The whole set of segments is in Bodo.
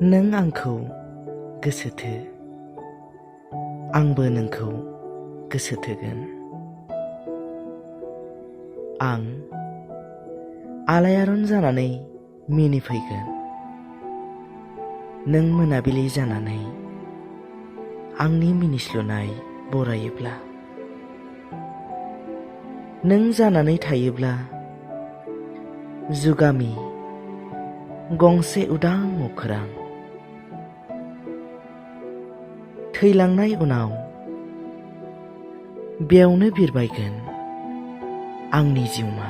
नों आंखौ गोसोथो, आंबो नोंखौ गोसोथोगोन। आं आलायारन जानानै मिनिफैगोन, नों मोनाबिलि जानानै आंनि मिनिस्लुनाय बरायोब्ला। नों जानानै थायोब्ला जुगामि गंसे उदां अख्रां, थैलांनाय उनाव बेयावनो बिरबायगोन आंनि जिउमा।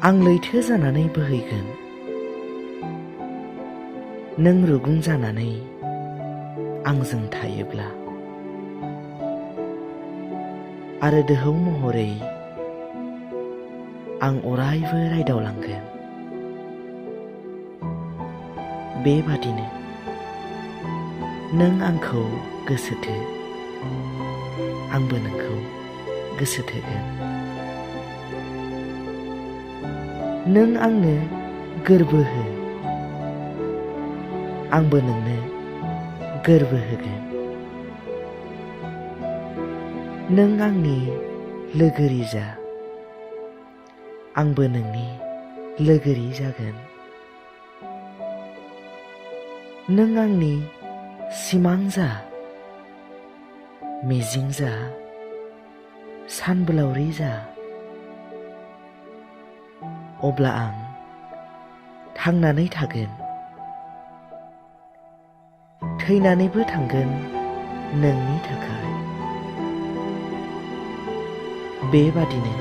आं लैथो जानानै बोहैगोन, नों रुगुं जानानै आंजों थायोब्ला। आरो दोहौ महरै आं अरायबो रायदावलांगोन। बेबादिनो नों आंखौ गोसोथो, आंबो नोंखौ गोसोथोगोन। नों आंनो गोर्बो हो, आंबो नोंनो गोर्बो होगोन। नों आंनि लोगोरि जा, आंबो नोंनि लोगोरि जागोन। नों आंनि सिमां जा, मिजिं जा, सानबोलावरि जा। अब्ला आं थांनानै थागोन, थैनानैबो थांगोन नोंनि थाखाय। बेबादिनो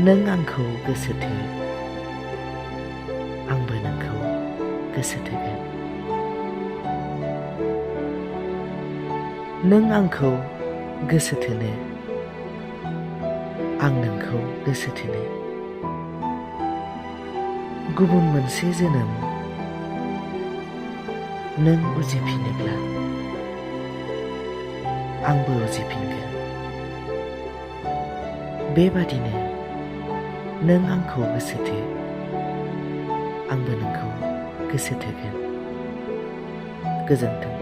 नों आंखौ गोसोथो, आंबो नोंखौ गोसोथोगोन। नों आंखौ गोसोथोनो, आं नोंखौ गोसोथोनो। गुबुन मोनसे जोनोम नों उजिफिनोब्ला आंबो उजिफिनगोन। बेबादिनो नों आंखौ गोसोथो, आंबो नोंखौ गोसोथोगोन। गोजोन्थों।